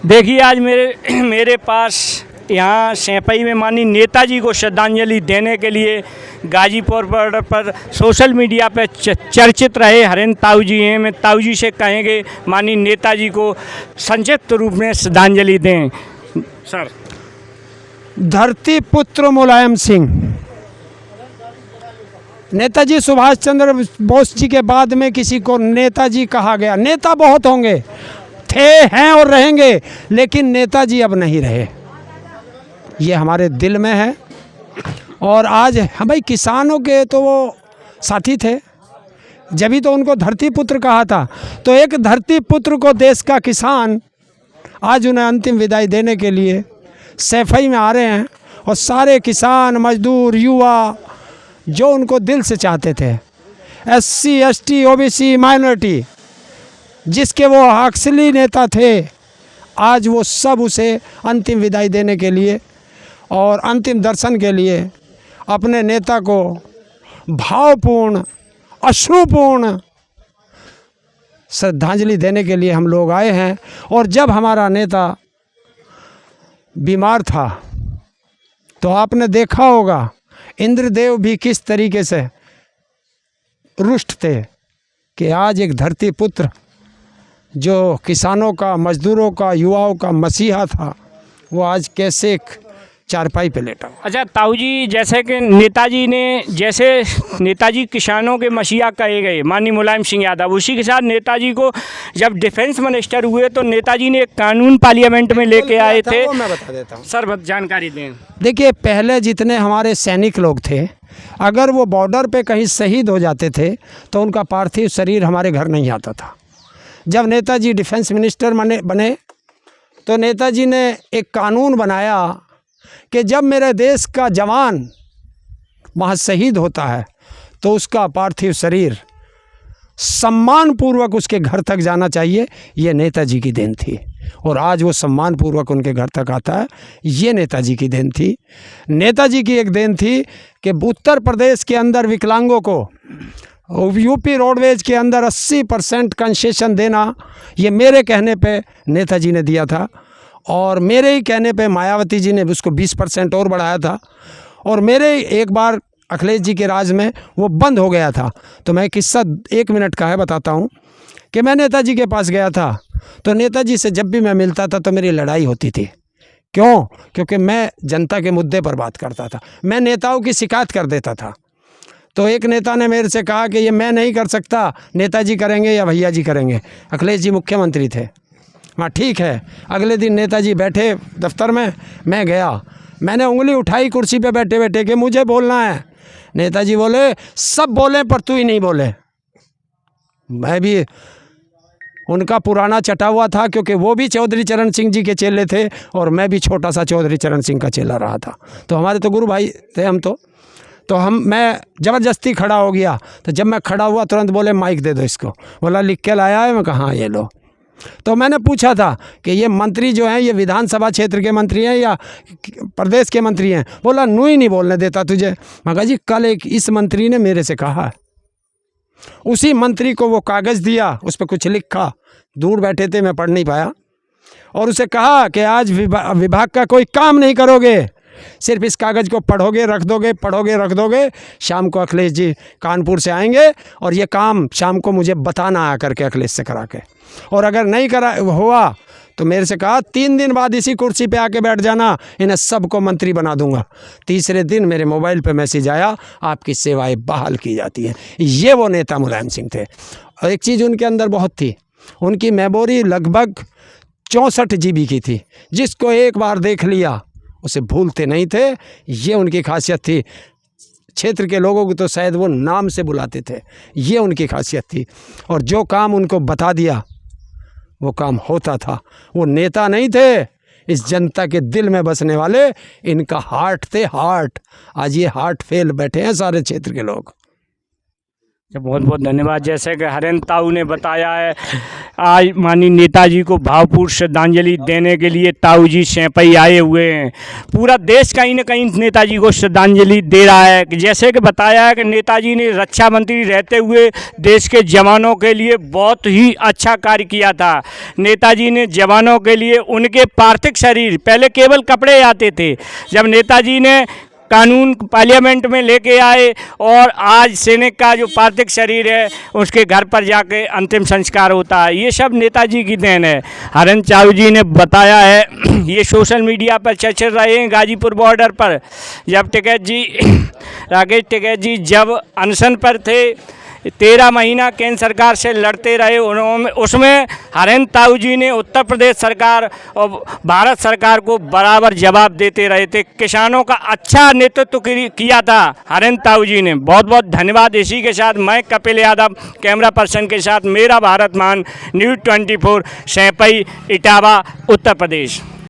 देखिए आज मेरे पास यहाँ सैंपई में माननीय नेताजी को श्रद्धांजलि देने के लिए गाजीपुर बॉर्डर पर सोशल मीडिया पर चर्चित रहे हरेंद्र ताऊ जी हैं। मैं ताऊ जी से कहेंगे माननीय नेताजी को संक्षिप्त रूप में श्रद्धांजलि दें। सर। धरती पुत्र मुलायम सिंह। नेताजी सुभाष चंद्र बोस जी के बाद में किसी को नेताजी कहा गया। नेता बहुत होंगे, थे, हैं और रहेंगे, लेकिन नेताजी अब नहीं रहे। ये हमारे दिल में है। और आज हम भाई किसानों के तो वो साथी थे, जब ही तो उनको धरती पुत्र कहा था। तो एक धरती पुत्र को देश का किसान आज उन्हें अंतिम विदाई देने के लिए सैफई में आ रहे हैं। और सारे किसान, मजदूर, युवा जो उनको दिल से चाहते थे, SC, ST, OBC, माइनॉरिटी, जिसके वो असली नेता थे, आज वो सब उसे अंतिम विदाई देने के लिए और अंतिम दर्शन के लिए अपने नेता को भावपूर्ण, अश्रुपूर्ण श्रद्धांजलि देने के लिए हम लोग आए हैं। और जब हमारा नेता बीमार था तो आपने देखा होगा इंद्रदेव भी किस तरीके से रुष्ट थे कि आज एक धरती पुत्र जो किसानों का, मजदूरों का, युवाओं का मसीहा था, वो आज कैसे एक चारपाई पे लेटा। अच्छा ताऊ जी, जैसे कि नेताजी किसानों के मसीहा कहे गए माननीय मुलायम सिंह यादव, उसी के साथ नेताजी को जब डिफेंस मिनिस्टर हुए तो नेताजी ने एक कानून पार्लियामेंट में लेके आए थे। वो मैं बता देता हूँ सर, जानकारी दें। देखिए, पहले जितने हमारे सैनिक लोग थे, अगर वो बॉर्डर पे कहीं शहीद हो जाते थे तो उनका पार्थिव शरीर हमारे घर नहीं आता था। जब नेताजी डिफेंस मिनिस्टर बने तो नेताजी ने एक कानून बनाया कि जब मेरे देश का जवान वहाँ शहीद होता है तो उसका पार्थिव शरीर सम्मानपूर्वक उसके घर तक जाना चाहिए। ये नेताजी की देन थी और आज वो सम्मानपूर्वक उनके घर तक आता है। ये नेताजी की देन थी। नेताजी की एक देन थी कि उत्तर प्रदेश के अंदर विकलांगों को यूपी रोडवेज के अंदर 80% कंसेशन देना, ये मेरे कहने पे नेताजी ने दिया था। और मेरे ही कहने पे मायावती जी ने उसको 20% और बढ़ाया था। और मेरे एक बार अखिलेश जी के राज में वो बंद हो गया था। तो मैं किस्सा 1 मिनट का है, बताता हूँ कि मैं नेताजी के पास गया था तो नेताजी से जब भी मैं मिलता था तो मेरी लड़ाई होती थी। क्यों? क्योंकि मैं जनता के मुद्दे पर बात करता था, मैं नेताओं की शिकायत कर देता था। तो एक नेता ने मेरे से कहा कि ये मैं नहीं कर सकता, नेताजी करेंगे या भैया जी करेंगे। अखिलेश जी मुख्यमंत्री थे। हाँ ठीक है। अगले दिन नेताजी बैठे दफ्तर में, मैं गया, मैंने उंगली उठाई कुर्सी पे बैठे बैठे कि मुझे बोलना है। नेताजी बोले सब बोले पर तू ही नहीं बोले। मैं भी उनका पुराना चटा हुआ था क्योंकि वो भी चौधरी चरण सिंह जी के चेले थे और मैं भी छोटा सा चौधरी चरण सिंह का चेला रहा था। तो हमारे तो गुरु भाई थे हम तो मैं ज़बरदस्ती खड़ा हो गया। तो जब मैं खड़ा हुआ तुरंत बोले माइक दे दो इसको। बोला लिख के लाया है? मैं कहा हाँ ये लो। तो मैंने पूछा था कि ये मंत्री जो हैं ये विधानसभा क्षेत्र के मंत्री हैं या प्रदेश के मंत्री हैं? बोला नू ही नहीं बोलने देता तुझे। मैं कहा जी कल एक इस मंत्री ने मेरे से कहा है। उसी मंत्री को वो कागज़ दिया, उस पर कुछ लिखा, दूर बैठे थे मैं पढ़ नहीं पाया। और उसे कहा कि आज विभाग का कोई काम नहीं करोगे, सिर्फ इस कागज़ को पढ़ोगे रख दोगे, पढ़ोगे रख दोगे। शाम को अखिलेश जी कानपुर से आएंगे और ये काम शाम को मुझे बताना आ करके अखिलेश से करा के। और अगर नहीं करा हुआ तो मेरे से कहा 3 दिन बाद इसी कुर्सी पे आके बैठ जाना, इन्हें सबको मंत्री बना दूंगा। तीसरे दिन मेरे मोबाइल पे मैसेज आया आपकी सेवाएं बहाल की जाती हैं। ये वो नेता मुलायम सिंह थे। और एक चीज़ उनके अंदर बहुत थी, उनकी मेमोरी लगभग 64 GB की थी। जिसको एक बार देख लिया उसे भूलते नहीं थे। ये उनकी खासियत थी। क्षेत्र के लोगों को तो शायद वो नाम से बुलाते थे, ये उनकी खासियत थी। और जो काम उनको बता दिया वो काम होता था। वो नेता नहीं थे, इस जनता के दिल में बसने वाले इनका हार्ट थे, हार्ट। आज ये हार्ट फेल बैठे हैं सारे क्षेत्र के लोग। बहुत बहुत धन्यवाद। जैसे कि हरेंद्र ताऊ ने बताया है, आज माननीय नेताजी को भावपूर्ण श्रद्धांजलि देने के लिए ताऊ जी सैंपई आए हुए हैं। पूरा देश कहीं ना कहीं नेताजी को श्रद्धांजलि दे रहा है। कि जैसे कि बताया है कि नेताजी ने रक्षा मंत्री रहते हुए देश के जवानों के लिए बहुत ही अच्छा कार्य किया था। नेताजी ने जवानों के लिए उनके पार्थिव शरीर, पहले केवल कपड़े आते थे, जब नेताजी ने कानून पार्लियामेंट में लेके आए और आज सैनिक का जो पार्थिव शरीर है उसके घर पर जाके अंतिम संस्कार होता है, ये सब नेताजी की देन है। हरेंद्र ताऊ जी ने बताया है, ये सोशल मीडिया पर चर्चित रहे हैं गाजीपुर बॉर्डर पर, जब टिकैत जी राकेश टिकैत जी जब अनशन पर थे, 13 महीना केंद्र सरकार से लड़ते रहे, उन्होंने उसमें हरेंद्र ताऊ जी ने उत्तर प्रदेश सरकार और भारत सरकार को बराबर जवाब देते रहे थे। किसानों का अच्छा नेतृत्व किया था हरेंद्र ताऊ जी ने। बहुत बहुत धन्यवाद। इसी के साथ मैं कपिल यादव कैमरा पर्सन के साथ मेरा भारत महान न्यूज़ 24 सैंपई इटावा उत्तर प्रदेश।